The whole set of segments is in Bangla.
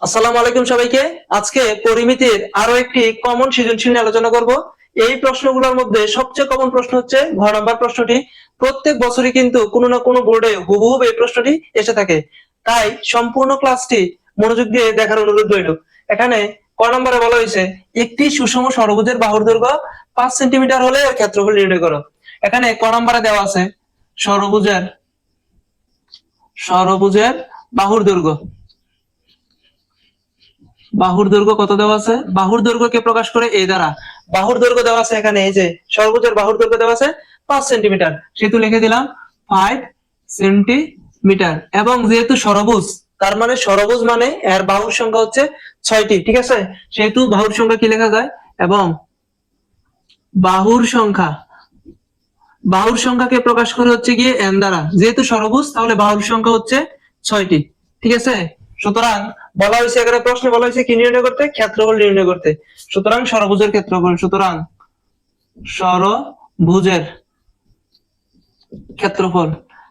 আসসালামু আলাইকুম সবাইকে। আজকে পরিমিতির আরো একটি কমন সৃজনশীল নিয়ে আলোচনা করব। এই প্রশ্নগুলোর মধ্যে সবচেয়ে কমন প্রশ্ন হচ্ছে ঘ নাম্বার প্রশ্নটি। প্রত্যেক বছরই কিন্তু কোনো না কোনো বোর্ডে হুবহু এই প্রশ্নটি এসে থাকে, তাই সম্পূর্ণ ক্লাসটি মনোযোগ দিয়ে দেখার অনুরোধ রইল। এখানে ক নম্বরে বলা হয়েছে একটি সুষম ষড়ভুজের বাহুর দৈর্ঘ্য 5 সেন্টিমিটার হলে এর ক্ষেত্রফল নির্ণয় করো। এখানে ক নম্বরে দেওয়া আছে ষড়ভুজের ষড়ভুজের বাহুর দৈর্ঘ্য। বাহুর দৈর্ঘ্য কত দেওয়া আছে? বাহুর দৈর্ঘ্যকে প্রকাশ করে এই দ্বারা। বাহুর দৈর্ঘ্য দেওয়া আছে এখানে, এই যে সর্বোচ্চের বাহুর দৈর্ঘ্য দেওয়া আছে 5 সেন্টিমিটার, সেহেতু লিখে দিলাম 5 সেন্টিমিটার। এবং যেহেতু ষড়ভুজ, তার মানে ষড়ভুজ মানে এর বাহুর সংখ্যা হচ্ছে 6টি, ঠিক আছে? সেহেতু বাহুর সংখ্যা কি লেখা যায়? এবং বাহুর সংখ্যা বাহুর সংখ্যাকে প্রকাশ করে হচ্ছে গিয়ে n দ্বারা। যেহেতু ষড়ভুজ তাহলে বাহুর সংখ্যা হচ্ছে 6টি, ঠিক আছে? সুতরাং বলা হয়েছে, এখানে প্রশ্নে বলা হয়েছে কি নির্ণয় করতে? ক্ষেত্রফল নির্ণয় করতে। সুতরাং ষড়ভুজের ক্ষেত্রফল, সুতরাং ষড়ভুজের ক্ষেত্রফল।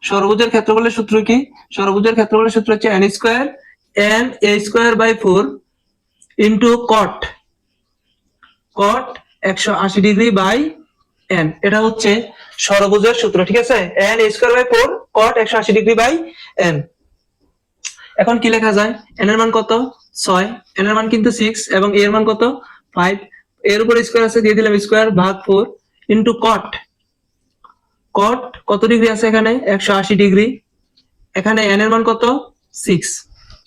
ষড়ভুজের ক্ষেত্রফলের সূত্র কি? ষড়ভুজের ক্ষেত্রফলের সূত্র হচ্ছে n square a² into cot 180 degree by n। এটা হচ্ছে ষড়ভুজের সূত্র, ঠিক আছে? n²/4 cot 180 degree by n। এখন কি লেখা যায়? n এর মান কত? 6, n এর মান কিন্তু 6 এবং a এর মান কত? 5। এর উপর স্কয়ার আছে, দিয়ে দিলাম স্কয়ার ভাগ 4 ইনটু cot কত ডিগ্রি আছে এখানে? 180 ডিগ্রি। এখানে n এর মান কত? 6,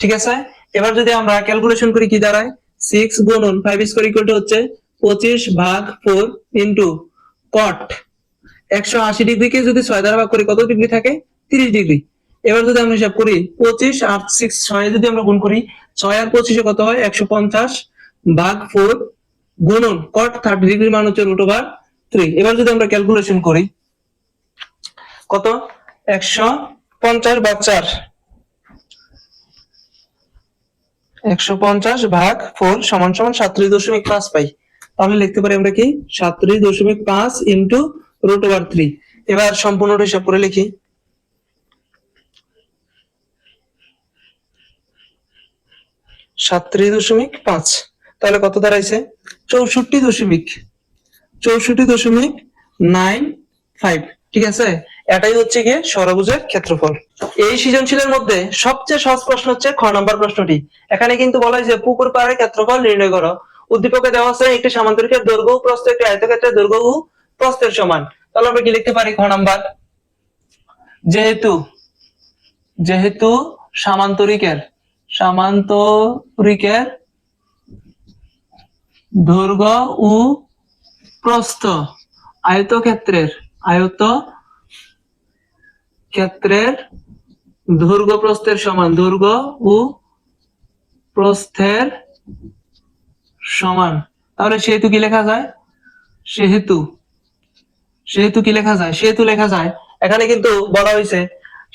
ঠিক আছে? এবার যদি আমরা ক্যালকুলেশন করি কি দাঁড়ায়? 6 গুণন 5² হচ্ছে 25 ভাগ 4 ইনটু cot 180 ডিগ্রিকে যদি 6 দ্বারা ভাগ করি কত ডিগ্রি থাকে? 30 ডিগ্রি। এবার যদি আমরা হিসাব করি 25 আর 6 যদি আমরা গুণ করি, 6 আর 25 কত হয়? 150 ভাগ 4 গুণন cot 30 ডিগ্রি মান হচ্ছে √3। এবার যদি আমরা ক্যালকুলেশন করি কত? 150 ভাগ 4, 150 ভাগ 4 সমান সমান 37.5 পাই। তাহলে লিখতে পারি আমরা কি? 37.5 ইনটু √3। এবার সম্পূর্ণটা হিসাব করে লিখি। 37.5 তাহলে কত দাঁড়াইছে? 64.95, ঠিক আছে? এটাই হচ্ছে গিয়ে ষড়ভুজের ক্ষেত্রফল। এই সৃজনশীলের মধ্যে সবচেয়ে সহজ প্রশ্ন হচ্ছে খ নম্বর প্রশ্নটি। এখানে কিন্তু বলা হয়েছে পুকুর পাড়ের ক্ষেত্রফল নির্ণয় করো। উদ্দীপকে দেওয়া আছে একটি সামান্তরিকের দৈর্ঘ্য ও প্রস্থ একটি আয়তক্ষেত্রের দৈর্ঘ্য ও প্রস্থের সমান। তাহলে আমরা কি লিখতে পারি? খ নাম্বার, যেহেতু সামান্তরিকের দৈর্ঘ্য ও প্রস্থ আয়তক্ষেত্রের দৈর্ঘ্য প্রস্থের সমান, দৈর্ঘ্য ও প্রস্থের সমান, তাহলে সেহেতু কি লেখা যায়? সেহেতু কি লেখা যায়? সেহেতু লেখা যায়। এখানে কিন্তু বলা হয়েছে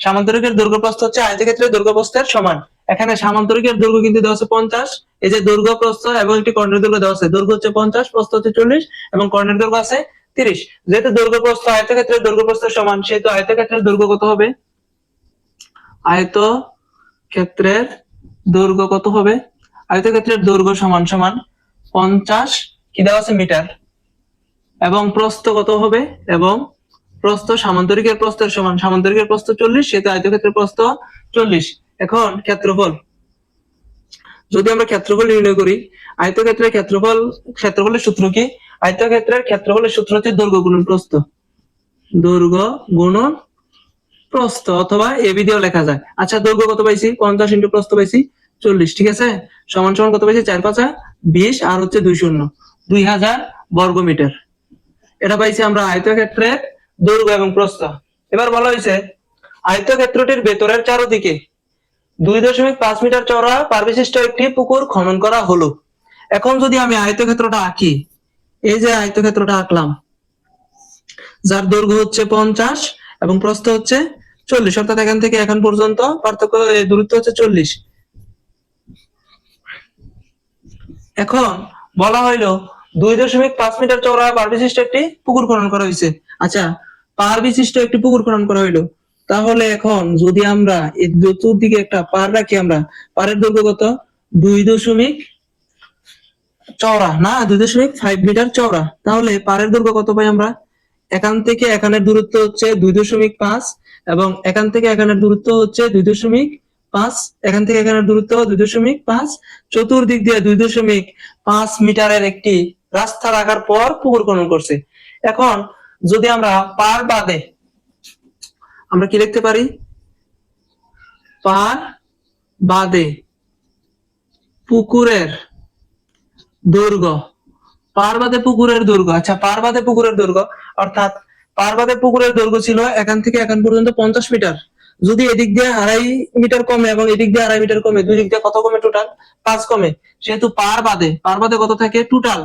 সামান্তরিকের দৈর্ঘ্য প্রস্থ হচ্ছে আয়তক্ষেত্রের দৈর্ঘ্য প্রস্থের সমান। এখানে সামান্তরিকের দৈর্ঘ্য কিন্তু দেওয়া আছে 50, এই যে দৈর্ঘ্য প্রস্থ এবং একটি কর্ণের দৈর্ঘ্য দেওয়া আছে। দৈর্ঘ্য হচ্ছে 50, প্রস্থ হচ্ছে 40 এবং কর্ণের দৈর্ঘ্য আছে 30। যেহেতু দৈর্ঘ্য প্রস্থ আয়তক্ষেত্রের দৈর্ঘ্য প্রস্থের সমান, সেহেতু আয়তক্ষেত্রের দৈর্ঘ্য কত হবে? আয়তক্ষেত্রের দৈর্ঘ্য কত হবে? আয়তক্ষেত্রের দৈর্ঘ্য সমান 50 কি দেওয়া আছে? মিটার। এবং প্রস্থ কত হবে? এবং প্রস্থ সামান্তরিকের প্রস্থের সমান, সামান্তরিকের প্রস্থ 40, সেহেতু আয়তক্ষেত্রের প্রস্থ 40। এখন ক্ষেত্রফল, যদি আমরা ক্ষেত্রফল নির্ণয় করি, আয়তক্ষেত্রের ক্ষেত্রফলের সূত্র কি? আয়তক্ষেত্রের ক্ষেত্রফলের সূত্র হচ্ছে দৈর্ঘ্য গুণন প্রস্থ, দৈর্ঘ্য গুণন প্রস্থ, অথবা এবি দিয়েও লেখা যায়। আচ্ছা, দৈর্ঘ্য কত পাইছি? 50 ইনটু প্রস্থ পাইছি 40, ঠিক আছে? সমান সমান কত পাইছি? 4 5 20 আর হচ্ছে 2 শূন্য 2000 বর্গ মিটার। এটা পাইছি আমরা আয়তক্ষেত্রের দৈর্ঘ্য এবং প্রস্থ। এবার বলা হয়েছে আয়তক্ষেত্রটির ভেতরের চারদিকে 2.5 মিটার চওড়া পারবিশিষ্ট একটি পুকুর খনন করা হলো। এখন যদি আমি আয়তক্ষেত্রটা আঁকি, এই যে আয়তক্ষেত্রটা আঁকলাম, যার দৈর্ঘ্য হচ্ছে 50 এবং প্রস্থ হচ্ছে 40, অর্থাৎ এখান থেকে এখন পর্যন্ত পার্থক্য দূরত্ব হচ্ছে 40। এখন বলা হইলো 2.5 মিটার চওড়া পার বিশিষ্ট একটি পুকুর খনন করা হয়েছে। আচ্ছা, পার বিশিষ্ট একটি পুকুর খনন করা হইলো, তাহলে এখন যদি আমরা এই চতুর্দিকে একটা পার রাখি, আমরা পারের দৈর্ঘ্য কত? 2 দশমিক চওড়া না, 2.5 মিটার চওড়া। তাহলে পাড়ের দৈর্ঘ্য কত পাই আমরা? এখান থেকে এখানের দূরত্ব হচ্ছে 2.5 এবং এখান থেকে এখানের দূরত্ব হচ্ছে 2.5, এখান থেকে এখানের দূরত্ব 2.5, চতুর্দিক দিয়ে 2.5 মিটারের একটি রাস্তা রাখার পর পুকুর খনন করছে। এখন যদি আমরা পার বাদে আমরা কি লিখতে পারি? পার বাদে পুকুরের দৈর্ঘ্য, পার বাদে পুকুরের দৈর্ঘ্য। আচ্ছা, পার বাদে পুকুরের দৈর্ঘ্য অর্থাৎ পার বাদে পুকুরের দৈর্ঘ্য ছিল এখান থেকে এখান পর্যন্ত 50 মিটার। যদি এদিক দিয়ে 2.5 মিটার কমে এবং এদিক দিয়ে 2.5 মিটার কমে, দুই দিক দিয়ে কত কমে? টোটাল 5 কমে। সেহেতু পার বাদে কত থাকে? টোটাল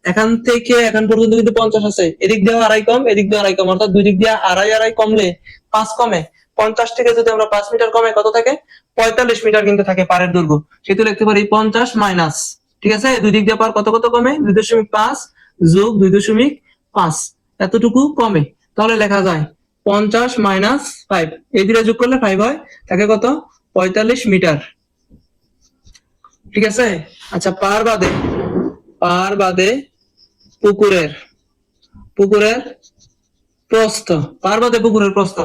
এখান থেকে এখান পর্যন্ত কিন্তু 50 আছে, এদিক দিয়ে 2.5 কম, এদিক দিয়ে 2.5 কম, অর্থাৎ দুই দিক দিয়ে 2.5 কমলে 5 কমে। 50 থেকে যদি আমরা 5 মিটার কমে কত থাকে? 45 মিটার কিন্তু থাকে পারের দৈর্ঘ্য। সেহেতু লিখতে পারি 50 মাইনাস, ঠিক আছে, দুই দিক দিয়ে পার কত কত কমে? 2.5 যোগ 2.5, এতটুকু কমে। তাহলে লেখা যায় 50 মাইনাস 5, এই দুটো যোগ করলে 5 হয়, থাকে কত? 45 মিটার, ঠিক আছে। আচ্ছা, পার বাদে পুকুরের প্রস্থ, পার বাদে পুকুরের প্রস্থ,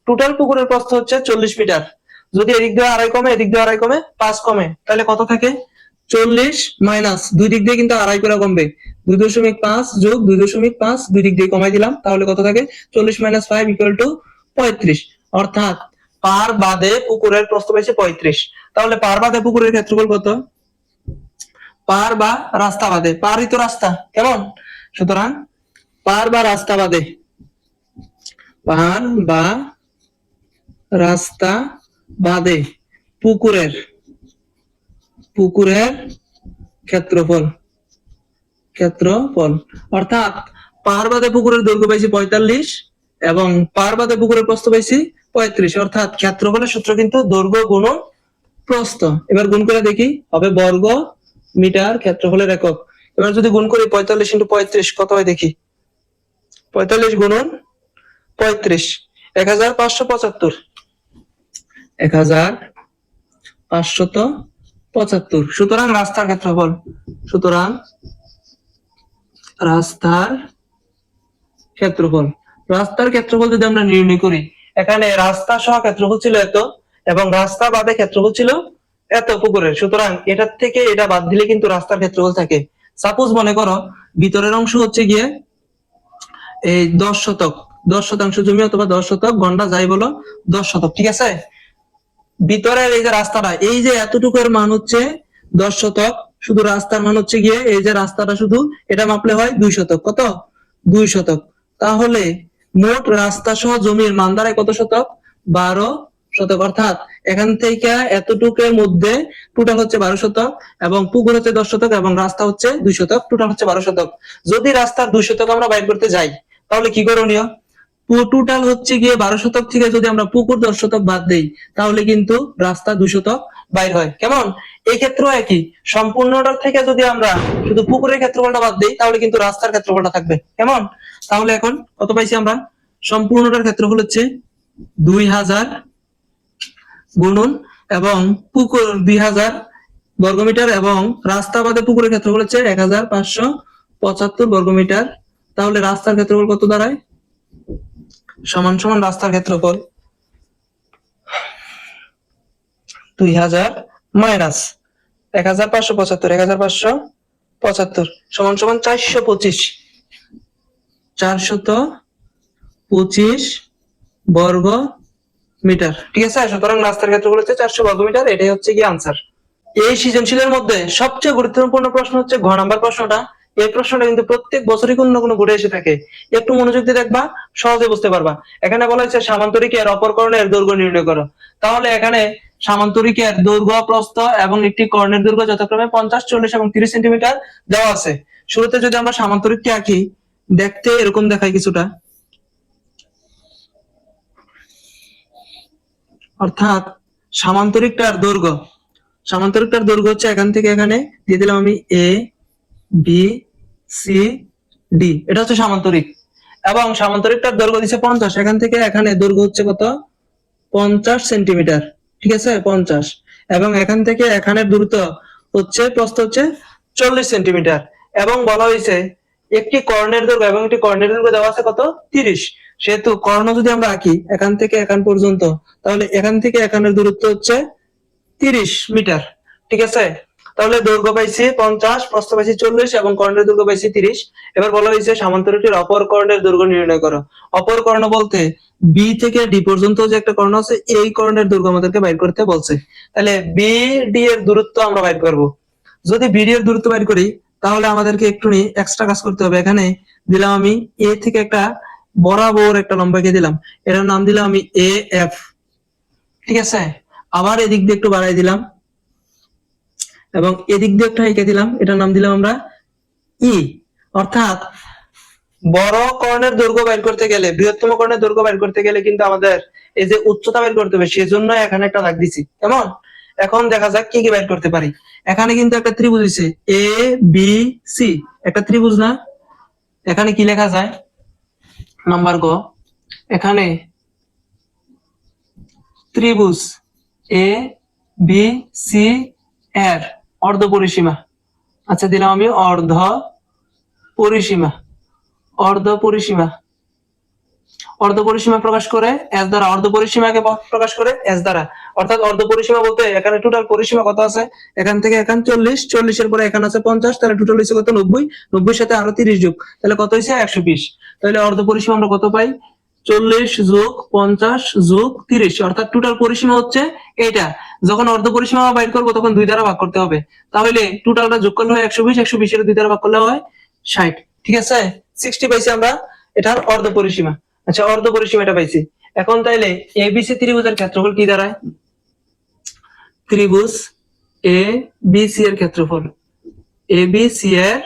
টোটাল পুকুরের প্রস্থ হচ্ছে 40 মিটার। যদি এদিক দিয়ে 2.5 কমে, এদিক দিয়ে 2.5 কমে, 5 কমে, তাহলে কত থাকে? 40 মাইনাস, দুই দিক দিয়ে কিন্তু 2.5 করে কমবে, 2.5 যোগ 2.5, দুই দিক দিয়ে কমাই দিলাম, তাহলে কত থাকে? 40 মাইনাস 5 ইকুয়াল টু 35। অর্থাৎ পার বাদে পুকুরের প্রস্থ পাইছে 35। তাহলে পার বাদে পুকুরের ক্ষেত্রফল কত? পার বা রাস্তা বাদে, পারই তো রাস্তা, কেমন? সুতরাং পার বা রাস্তা বাদে, পার বা রাস্তা বাদে পুকুরের ক্ষেত্রফল, অর্থাৎ পার বাদে পুকুরের দৈর্ঘ্য পাইছি 45 এবং পার বাদে পুকুরের প্রস্থ পাইছি 35, অর্থাৎ ক্ষেত্রফলের সূত্র কিন্তু দৈর্ঘ্য গুণন প্রস্থ। এবার গুণ করে দেখি, হবে বর্গ মিটার ক্ষেত্রফলের একক। এবার যদি গুণ করি 45 ইন্টু 35 কত হয় দেখি? 45 গুণন 35, 1575, 1575। সুতরাং রাস্তার ক্ষেত্রফল, রাস্তার ক্ষেত্রফল যদি আমরা নির্ণয় করি, এখানে রাস্তা সহ ক্ষেত্রফল ছিল এত এবং রাস্তা বাদে ক্ষেত্রফল ছিল এত পুকুরের। সুতরাং এটার থেকে এটা বাদ দিলে কিন্তু রাস্তার ক্ষেত্রফল থাকে। সাপোজ মনে করো ভিতরের অংশ হচ্ছে গিয়ে এই 10 শতক, 10 শতাংশ জমি অথবা 10 শতক, গন্ডা যাই বলো, 10 শতক, ঠিক আছে। ভিতরের এই যে রাস্তাটা, এই যে এতটুকুর মান হচ্ছে 10 শতক, শুধু রাস্তার মান হচ্ছে গিয়ে এই যে রাস্তাটা শুধু এটা মাপলে হয় 2 শতক। কত? 2 শতক। তাহলে মোট রাস্তা সহ জমির মান দাঁড়ায় কত শতক? 12 শতক। অর্থাৎ এখান থেকে এতটুকুর মধ্যে টোটাল হচ্ছে 12 শতক এবং পুকুর হচ্ছে 10 শতক এবং রাস্তা হচ্ছে 2 শতক, টোটাল হচ্ছে 12 শতক। যদি রাস্তার 2 শতক আমরা বাইর করতে যাই তাহলে কি করণীয়? টোটাল হচ্ছে গিয়ে 12 শতক থেকে যদি আমরা পুকুর 10 শতক বাদ দেই তাহলে কিন্তু রাস্তা 2 শতক বাইর হয়, কেমন? এই ক্ষেত্রেও একই, সম্পূর্ণটার থেকে যদি আমরা শুধু পুকুরের ক্ষেত্রফলটা বাদ দেই তাহলে কিন্তু রাস্তার ক্ষেত্রফলটা থাকবে, কেমন? তাহলে এখন কত পাইছি আমরা? সম্পূর্ণটার ক্ষেত্রফল হচ্ছে 2000 গুণন এবং পুকুর 2000 বর্গমিটার এবং রাস্তা বাদে পুকুরের ক্ষেত্রফল হচ্ছে 1575 বর্গমিটার। তাহলে রাস্তার ক্ষেত্রফল কত দাঁড়ায়? সমান সমান রাস্তার ক্ষেত্রফল 2000 মাইনাস 1575 সমান সমান 425 বর্গ মিটার, ঠিক আছে। সুতরাং রাস্তার ক্ষেত্রফল হচ্ছে 400 বর্গ মিটার। এটাই হচ্ছে কি আনসার। এই সৃজনশীলের মধ্যে সবচেয়ে গুরুত্বপূর্ণ প্রশ্ন হচ্ছে ঘ নাম্বার প্রশ্নটা। এই প্রশ্নটা কিন্তু প্রত্যেক বছরই কোনো না কোনো ঘুরে এসে থাকে, একটু মনোযোগ দিয়ে দেখবা, সহজে বুঝতে পারবা। এখানে বলা হয়েছে সামান্তরিকের অপর কর্ণের দৈর্ঘ্য নির্ণয় করো। তাহলে এখানে সামান্তরিকের দৈর্ঘ্য, প্রস্থ এবং একটি কর্ণের দৈর্ঘ্য যথাক্রমে 50, 40 এবং 30 সেন্টিমিটার দেওয়া আছে। শুরুতে যদি আমরা সামান্তরিকটি আঁকি, দেখতে এরকম দেখায় কিছুটা, অর্থাৎ সামান্তরিকটার দৈর্ঘ্য হচ্ছে এখান থেকে এখানে দিয়ে দিলাম আমি এ বি সি ডি, এটা হচ্ছে সামান্তরিক। এবং সামান্তরিকটার দৈর্ঘ্য দিচ্ছে 50, এখান থেকে এখানে দৈর্ঘ্য হচ্ছে কত? 50 সেন্টিমিটার, ঠিক আছে, 50। এবং এখান থেকে এখানের দূরত্ব প্রস্থ হচ্ছে 40 সেন্টিমিটার, এবং বলা হয়েছে একটি কর্ণের দৈর্ঘ্য এবং একটি কর্ণের দৈর্ঘ্য দেওয়া আছে কত 30। সেহেতু কর্ণ যদি আমরা আঁকি এখান থেকে এখান পর্যন্ত, তাহলে এখান থেকে এখানের দূরত্ব হচ্ছে 30 মিটার। ঠিক আছে, তাহলে দৈর্ঘ্য পাইছি 50, প্রস্থ পাইছি 40 এবং কর্ণের দৈর্ঘ্য পাইছি 30। এবার বলা হয়েছে সমান্তরালটির অপর কর্ণের দৈর্ঘ্য নির্ণয় করো। অপর কর্ণ বলতে বি থেকে ডি পর্যন্ত যে একটা কর্ণ আছে, এই কর্ণের দৈর্ঘ্য আমাদেরকে বাইর করতে বলছে। তাহলে বি ডি এর দূরত্ব আমরা বাইর করব। যদি বি ডি এর দূরত্ব বাইর করি, তাহলে আমাদেরকে একটু এক্সট্রা কাজ করতে হবে। এখানে দিলাম আমি এ থেকে একটা বরাবর একটা লম্বা এঁকে দিলাম, এটার নাম দিলাম আমি এ এফ। ঠিক আছে, আবার এদিক দিয়ে একটু বাড়াই দিলাম এবং এদিক দিয়ে একটা এঁকে দিলাম, এটার নাম দিলাম আমরা ই। অর্থাৎ বড় কর্ণের দৈর্ঘ্য বের করতে গেলে, বৃহত্তম কর্ণের দৈর্ঘ্য বের করতে গেলে কিন্তু আমাদের এই যে উচ্চতা বের করতে হবে, সেজন্য এখানে একটা দাগ দিছি। কেমন? এখন দেখা যাক কি কি বের করতে পারি। এখানে কিন্তু একটা ত্রিভুজ আছে এ বি সি, একটা ত্রিভুজ না? এখানে কি লেখা যায়? নাম্বার গ, এখানে ত্রিভুজ এ বি সি এর অর্ধ পরিসীমা, আচ্ছা দিলাম আমি অর্ধ পরিসীমা। অর্ধ পরিসীমা, অর্ধ পরিসীমা প্রকাশ করে এস দ্বারা, অর্ধ পরিসীমাকে প্রকাশ করে এস দ্বারা। অর্থাৎ অর্ধ পরিসীমা বলতে এখানে টোটাল পরিসীমা কত আছে, এখান থেকে এখান 40, 40 এর পরে এখানে আছে 50, তাহলে টোটাল হইছে কত 90, 90 সাথে আরো 30 যোগ, তাহলে কত হইছে 120। তাহলে অর্ধ পরিসীমা আমরা কত পাই? 40 যোগ 50 যোগ 30, অর্থাৎ টোটাল পরিসীমা হচ্ছে এটা। যখন অর্ধ পরিসীমা বাইর করবো তখন 2 দ্বারা ভাগ করতে হবে, তাহলে টোটালটা যোগ করলে হয় 120, 120 এর 2 দ্বারা ভাগ করলে হয় 60। ঠিক আছে, 60 পাইছি আমরা এটার অর্ধ পরিসীমা। আচ্ছা, অর্ধ পরিসীমাটা পাইছি। এখন তাইলে এবিসি ত্রিভুজের ক্ষেত্রফল কি দাঁড়ায়? ত্রিভুজ এ বি সি এর ক্ষেত্রফল, এ বি সি এর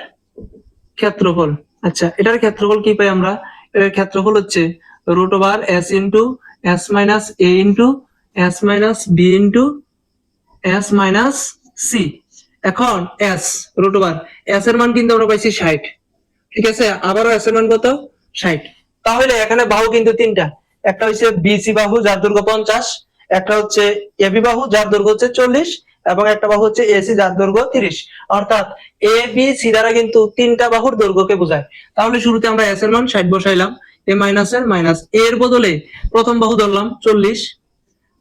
ক্ষেত্রফল। আচ্ছা, এটার ক্ষেত্রফল কি পাই আমরা? এর ক্ষেত্রফল হচ্ছে root over s into s minus a into s minus b into s minus c. এখন এস রুট ওভার এস এর মান কিন্তু আমরা পাইছি 60। ঠিক আছে, আবারও এস এর মান কত? 60। তাহলে এখানে বাহু কিন্তু তিনটা, একটা হচ্ছে বিসি বাহু যার দৈর্ঘ্য 50, একটা হচ্ছে এবি বাহু যার দৈর্ঘ্য হচ্ছে 40, এবং একটা বাহু হচ্ছে এসি যার দৈর্ঘ্য 30। অর্থাৎ এ বি সি দ্বারা কিন্তু তিনটা বাহুর দৈর্ঘ্যকে বোঝায়। তাহলে শুরুতে আমরা এস এর মান 60 বসাইলাম, এ মাইনাস এর মাইনাস, এর বদলে প্রথম বাহু ধরলাম 40,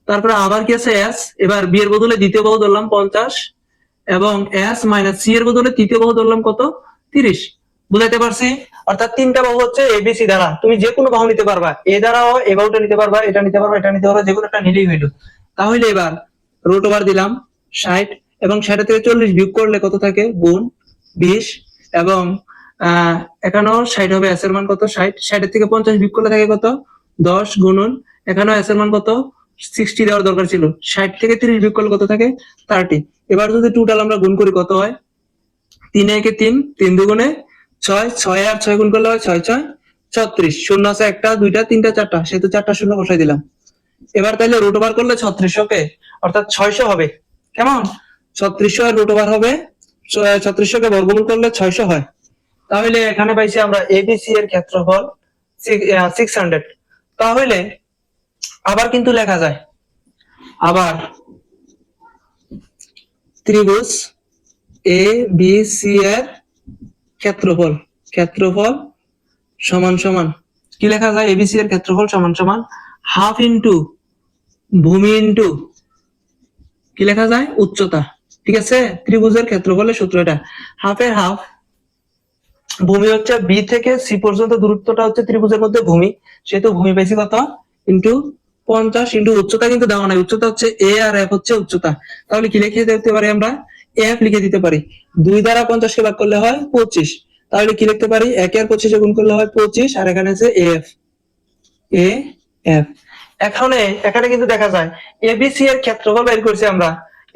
তারপরে আবার কি আছে এস, এবার বি এর বদলে দ্বিতীয় বাহু ধরলাম 50, এবং এস মাইনাস সি এর বদলে তৃতীয় বাহু ধরলাম কত? 30। বুঝাইতে পারছি? অর্থাৎ তিনটা বাহু হচ্ছে এবিসি দ্বারা, তুমি যে কোনো বাহু নিতে পারবা, এ দ্বারাও এ বাহুটা নিতে পারবা, এটা নিতে পারবা, এটা নিতে পারবা, যে কোনো একটা নিলেই হইলো। তাহলে এবার রুট ওভার দিলাম 60, এবং 60 থেকে 40 বিয়োগ করলে কত থাকে? গুণ 20, এবং এখানেও 60 হবে, এস এর মান কত? 60, 60 এর থেকে 50 বিয়োগ করলে থাকে কত? 10, গুণন এখানেও এস এর মান কত? 60 দেওয়ার দরকার ছিল, 60 থেকে 30 বিয়োগ করলে কত থাকে? 30। এবার যদি টোটাল আমরা গুণ করি কত হয়? 3 একে 3, 3 দুগুণে 6, 6 আর 6 গুণ করলে হয় 6 6 36, শূন্য আছে একটা, দুইটা, তিনটা, চারটা, সেহেতু চারটা শূন্য বসাই দিলাম। এবার তাহলে রুট ওভার করলে 3600 অর্থাৎ 600 হবে। কেমন? 3600 আর রুট ওভার হবে 3600 কে বর্গমূল করলে 600 হয়। তাহলে এখানে পাইছি আমরা এবিসি এর ক্ষেত্রফল 600। তাহলে আবার কিন্তু লেখা যায়, আবার ত্রিভুজ এ বি সি এর ক্ষেত্রফল, ক্ষেত্রফল সমান সমান কি লেখা যায়? এবিসি এর ক্ষেত্রফল সমান সমান হাফ ইন্টু ভূমি ইন্টু কি লেখা যায়? উচ্চতা। ঠিক আছে, ত্রিভুজের ক্ষেত্রফলের সূত্র এটা, হাফের হাফ। ভূমি হচ্ছে বি থেকে সি পর্যন্ত দূরত্বটা হচ্ছে ত্রিভুজের মধ্যে ভূমি, সেহেতু ভূমি পাইছি কত? ইন্টু 50 ইন্টু উচ্চতা কিন্তু দেওয়া নাই, উচ্চতা হচ্ছে এ আর এফ হচ্ছে উচ্চতা। তাহলে কি লিখে দিতে পারি আমরা? এফ লিখে দিতে পারি। 2 দ্বারা 50 কে ভাগ করলে হয় 25, তাহলে কি লিখতে পারি? 1 আর 25 গুণ করলে হয় 25, আর এখানে আছে এফ, এ এফ। এখানে কিন্তু দেখা যায় এবিসি এর ক্ষেত্রফল বের করছি আমরা,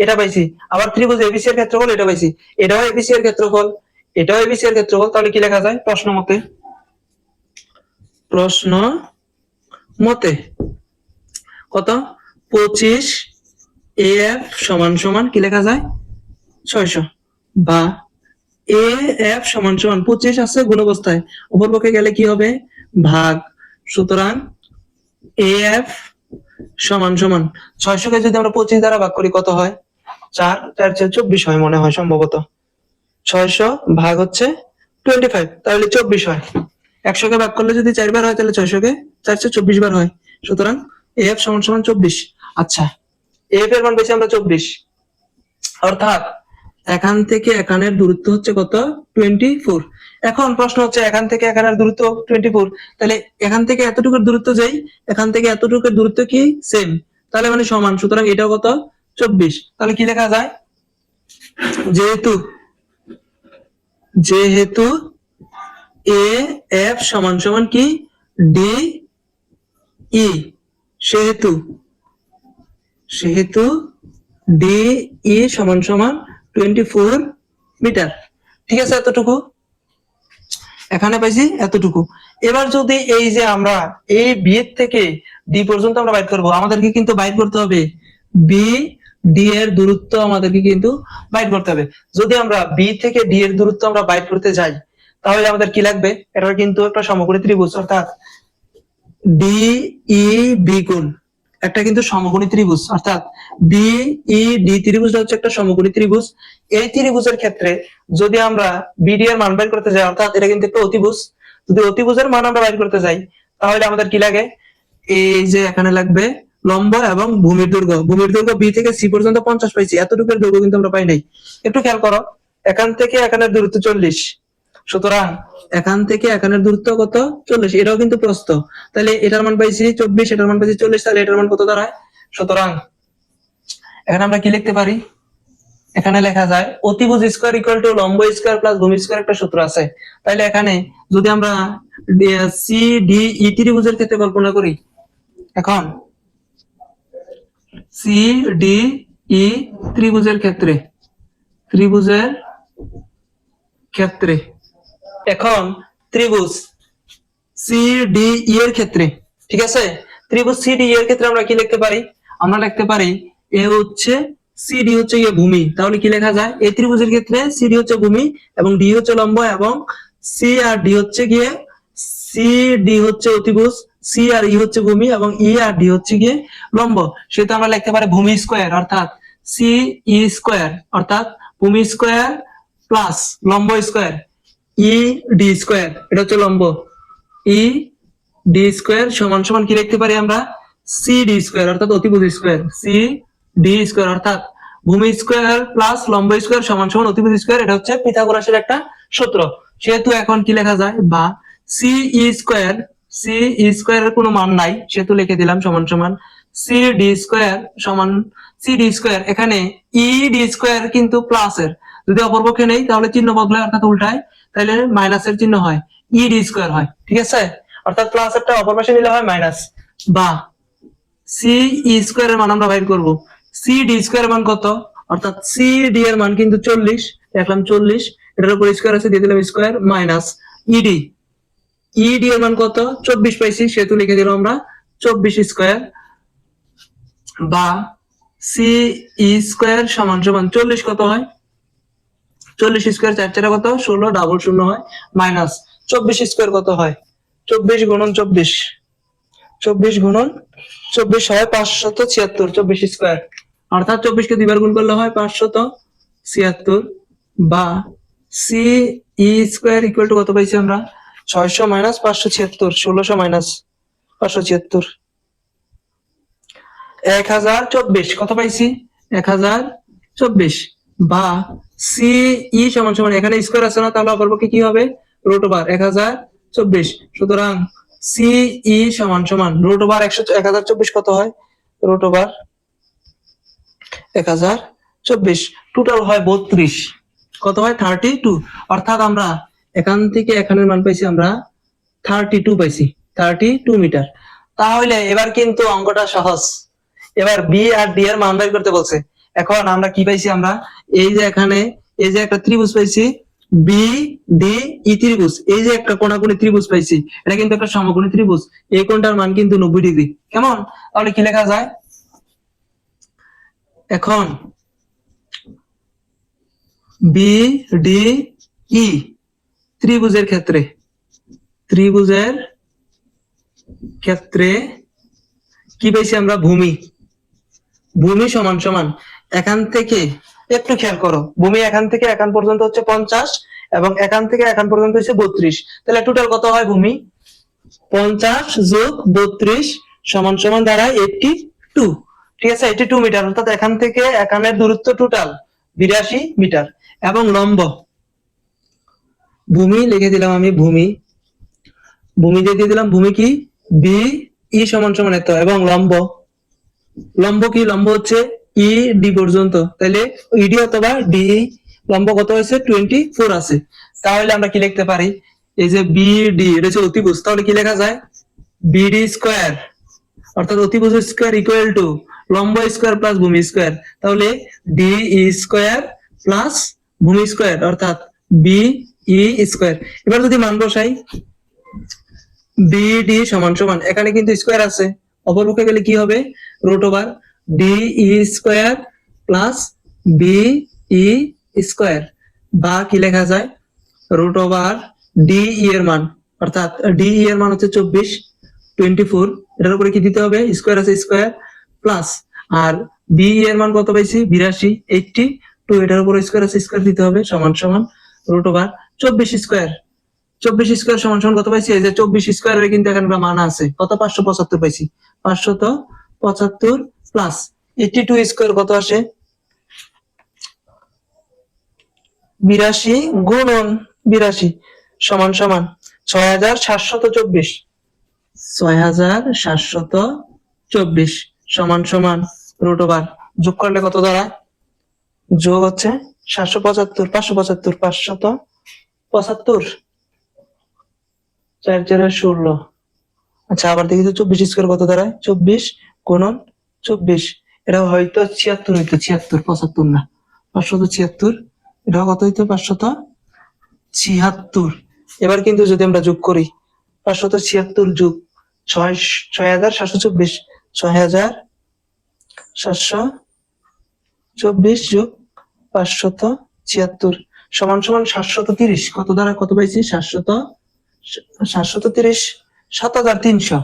এটা পাইছি। আবার ত্রিভুজ এবিসি এর ক্ষেত্রফল এটা পাইছি, এটাও এবিসি এর ক্ষেত্রফল, এটাও এবিসি এর ক্ষেত্রফল। তাহলে কি লেখা যায় প্রশ্ন মতে? প্রশ্ন মতে কত? 25 এফ সমান সমান কি লেখা যায়? 600, বা এ এফ সমান সমান 25 আছে গুণ অবস্থায়, উপর পক্ষে গেলে কি হবে? ভাগ। সুতরাং এ এফ সমান সমান 600 কে যদি আমরা 25 দ্বারা ভাগ করি কত হয়? 4 4 4 24 হয় মনে হয় সম্ভবত। 600 ভাগ হচ্ছে 25, তাহলে 24 হয়। 100 কে ভাগ করলে যদি 4 বার হয় তাহলে 600 কে 4 × 24 বার হয়। সুতরাং এফ সমান সমান 24। আচ্ছা, এফ এর মান পেয়েছি আমরা 24, অর্থাৎ এখান থেকে এখানের দূরত্ব হচ্ছে কত? 24। এখন প্রশ্ন হচ্ছে এখান থেকে এখানের দূরত্ব 24, তাহলে এখান থেকে এতটুকুর দূরত্ব যাই, এখান থেকে এতটুকুর দূরত্ব কি সেম, তাহলে মানে সমান। সুতরাং এটাও কত? 24। তাহলে কি লেখা যায়? যেহেতু যেহেতু এ এফ সমান সমান কি ডি ই, সেহেতু ডি ই সমান সমান 24 মিটার। ঠিক আছে, এতটুকু এখানে পাইছি এতটুকু। এবার যদি এই যে আমরা এ বি এর থেকে ডি পর্যন্ত আমরা বাইর করব, আমাদেরকে কিন্তু বাইর করতে হবে বি ডি এর দূরত্ব, আমাদেরকে কিন্তু বাইর করতে হবে। যদি আমরা বি থেকে ডি এর দূরত্ব আমরা বাইর করতে যাই, তাহলে আমাদের কি লাগবে? এটা কিন্তু একটা সমকোণী ত্রিভুজ, অর্থাৎ ডি ই বি গুণ একটা কিন্তু সমকোণী ত্রিভুজ, অর্থাৎ বি ই ডি ত্রিভুজটা হচ্ছে একটা সমকোণী ত্রিভুজ। এই ত্রিভুজের ক্ষেত্রে যদি আমরা বিডি এর মান বের করতে যাই, অর্থাৎ এটা কিন্তু একটা অতিভুজ, যদি অতিভুজের মান আমরা বের করতে যাই তাহলে আমাদের কি লাগে? এই যে এখানে লাগবে লম্ব এবং ভূমির দৈর্ঘ্য। ভূমির দৈর্ঘ্য বি থেকে সি পর্যন্ত 50 পাইছি, এতটুকুর দৈর্ঘ্য কিন্তু আমরা পাই নাই। একটু খেয়াল করো, এখান থেকে এখানের দূরত্ব 40, সুতরাং এখান থেকে এখানের দূরত্ব কত? 40। এটাও কিন্তু প্রস্থ, তাহলে এটার মান পাইছি 24, এটার মান পাইছি 40, তাহলে এটার মান কত দাঁড়ায়? সুতরাং এখানে আমরা কি লিখতে পারি? এখানে লেখা যায় অতিভুজ স্কয়ার ইকুয়াল টু লম্ব স্কয়ার প্লাস ভূমি স্কয়ার, একটা সূত্র আছে। তাহলে এখানে যদি আমরা সি ডি ই ত্রিভুজের ক্ষেত্রে কল্পনা করি, এখন সি ডি ই ত্রিভুজের ক্ষেত্রে এখন ত্রিভুজ সি ডি ই এর ক্ষেত্রে, ঠিক আছে, ত্রিভুজ সি ডি এর ক্ষেত্রে আমরা কি লিখতে পারি? আমরা লিখতে পারি এ হচ্ছে সিডি হচ্ছে গিয়ে ভূমি, তাহলে কি লেখা যায়? এই ত্রিভুজের ক্ষেত্রে সিডি হচ্ছে ভূমি এবং ডি হচ্ছে লম্ব, এবং সি আর ডি হচ্ছে গিয়ে, সি ডি হচ্ছে অতিভুজ, সি আর ই হচ্ছে ভূমি, এবং ই আর ডি হচ্ছে গিয়ে লম্ব। সেটা আমরা লিখতে পারি ভূমি স্কয়ার, অর্থাৎ সি ই স্কয়ার, অর্থাৎ ভূমি স্কয়ার প্লাস লম্ব স্কয়ার ই ডি স্কয়ার, এটা হচ্ছে লম্ব, ই ডি স্কয়ার সমান সমান কি লিখতে পারি আমরা? সি ডি স্কয়ার, অর্থাৎ অতিভুজ স্কয়ার, সি ডি স্কয়ার, অর্থাৎ ভূমি স্কয়ার প্লাস লম্ব স্কয়ার সমান সমান অতিভুজ স্কয়ার। এটা হচ্ছে পিথাগোরাসের একটা সূত্র। সেহেতু এখন কি লেখা যায়? বা সি ই স্কয়ার এর কোনো মান নাই, সেহেতু লিখে দিলাম সমান সমান সি ডি স্কয়ার সমান সি ডি স্কয়ার। এখানে ই ডি স্কয়ার কিন্তু প্লাস এর, যদি অপরপক্ষে নেই তাহলে চিহ্ন বদলায়, অর্থাৎ উল্টায়, তাহলে মাইনাসের চিহ্ন হয়, ই ডি স্কয়ার হয়। ঠিক আছে, অর্থাৎ প্লাস একটা অপর পাশে নিলে হয় মাইনাস। বা সি ই স্কয়ার এর মান আমরা বাইর করব, সি ডি স্কয়ার এর মান কত? অর্থাৎ সি ডি এর মান কিন্তু 40, দেখলাম 40, এটার উপর স্কয়ার আছে দিয়ে দিলাম স্কয়ার, মাইনাস ইডি, ইডি এর মান কত? 24 পাইছি, সেহেতু লিখে দিলাম আমরা 24 স্কয়ার। বা সি ই স্কয়ার সমান সমান 40 কত হয়? 40 স্কয়ার 4 4 কত? 16, ডাবল শূন্য হয়, মাইনাস 24 স্কয়ার কত হয়? 24 গুণন 24, 24 গুণন 24 হয় 576, 24 স্কয়ার, অর্থাৎ 24 কে দুইবার গুণ করলে হয় 576। বা C E square equal to কত পাইছি আমরা? 600 মাইনাস 576, 1600 মাইনাস 576, 1024 কত পাইছি? 1024। বা সি ই সমান সমান, এখানে স্কয়ার আছে না, তাহলে অপরপক্ষে কি হবে? Root over 1024। সুতরাং সি ই সমান সমান রুট ওভার 1024 কত হয়? রুট ওভার 1024, টোটাল হয় 32, কত হয়? 32। অর্থাৎ আমরা এখান থেকে এখানের মান পাইছি আমরা 32 পাইছি, 32 মিটার। তাহলে এবার কিন্তু অঙ্কটা সহজ। এবার বি আর ডি এর মান বের করতে বলছে। এখন আমরা কি পাইছি? আমরা এই যে এখানে এই যে একটা ত্রিভুজ পাইছি বি ডি ই ত্রিভুজ, এই যে একটা কোণাকুণি ত্রিভুজ পাইছি, এটা কিন্তু একটা সমকোণী ত্রিভুজ, এই কোণটার মান কিন্তু 90 ডিগ্রি। কেমন? তাহলে কি লেখা যায়? এখন বি ডি ই ত্রিভুজের ক্ষেত্রে কি পাইছি আমরা? ভূমি সমান সমান এখান থেকে একটু খেয়াল করো, ভূমি এখান থেকে এখান পর্যন্ত হচ্ছে 50 এবং এখান থেকে এখান পর্যন্ত হচ্ছে 32, তাহলে টোটাল কত হয় ভূমি? 50 যোগ 32 সমান সমান দাঁড়ায় 82। ঠিক আছে, 82 মিটার, অর্থাৎ এখান থেকে এখানের দূরত্ব টোটাল 82 মিটার। এবং লম্ব, ভূমি লিখে দিলাম আমি, ভূমি দিয়ে দিলাম, ভূমি কি বি ই সমান সমান এত, এবং লম্ব, কি লম্ব হচ্ছে ই ডি পর্যন্ত, তাহলে ইডি অথবা ডি, লম্ব কত হয়েছে 24 আছে। তাহলে আমরা কি লিখতে পারি, এই যে বিডি এটা হচ্ছে অতিভুজ, তাহলে কি লেখা যায় বিডি স্কয়ার, অর্থাৎ অতিভুজ স্কয়ার ইকুয়াল টু লম্ব স্কয়ার প্লাস ভূমি স্কয়ার, তাহলে ডি ই স্কয়ার প্লাস ভূমি স্কয়ার অর্থাৎ বি ই স্কয়ার। এবার যদি মান বসাই, বিডি সমান সমান, এখানে কিন্তু স্কয়ার আছে, অপরপক্ষে গেলে কি হবে root over D E square plus B E square, বা কি লেখা যায় রুট ওভার ডি ই এর মান, অর্থাৎ ডি ই এর মান হচ্ছে 24, এটার উপরে কি দিতে হবে স্কয়ার আছে স্কয়ার প্লাস, আর বি এর মান কত পাইছি 82, 82, এটার উপরে স্কয়ার আছে স্কয়ার দিতে হবে, সমান সমান রুট ওভার 24 স্কয়ার। 24 স্কয়ার সমান সমান কত পাইছি, এই যে 24 স্কয়ারের কিন্তু এখানে মান আছে কত 575 পাইছি, 575 প্লাস 82 স্কয়ার কত আসে 82 গুণন 82 সমান সমান 6724, 6724 সমান সমান রুট ওভার, যোগ করলে কত দাঁড়ায়, যোগ হচ্ছে 775, 575, 575, 4 4 16। আচ্ছা আবার দেখি তো 24 স্কয়ার কত দাঁড়ায়, 24 গুণন 24, এটা হয়তো 76 হইতো, 76 75 না, 576, এটা কত হইতো 576। এবার কিন্তু যদি আমরা যোগ করি 576 যোগ 6724, 6724 যোগ 576 সমান সমান 730, কত দ্বারা কত পাইছি 730, 7300,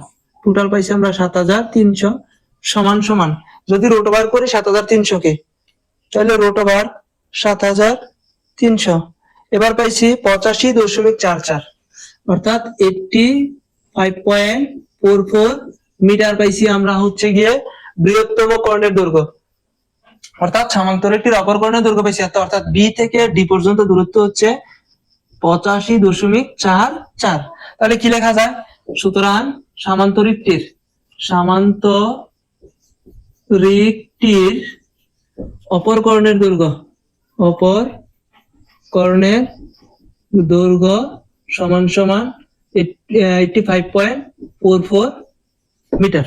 টোটাল পাইছি আমরা 7300 সমান সমান, যদি রুট ওভার করি 7300 কে, তাহলে রুট ওভার 7300, এবার পাইছি 85.44, অর্থাৎ 85.44 মিটার পাইছি আমরা হচ্ছে গিয়ে বৃহত্তম কর্ণের দৈর্ঘ্য, অর্থাৎ সামান্তরিকটির অপর কর্ণের দৈর্ঘ্য পাইছি এত, অর্থাৎ বি থেকে ডি পর্যন্ত দূরত্ব হচ্ছে 85.44। তাহলে কি লেখা যায়, সুতরাং সামান্তরিকটির অপর কর্ণের দৈর্ঘ্য সমান সমান 85.44 মিটার।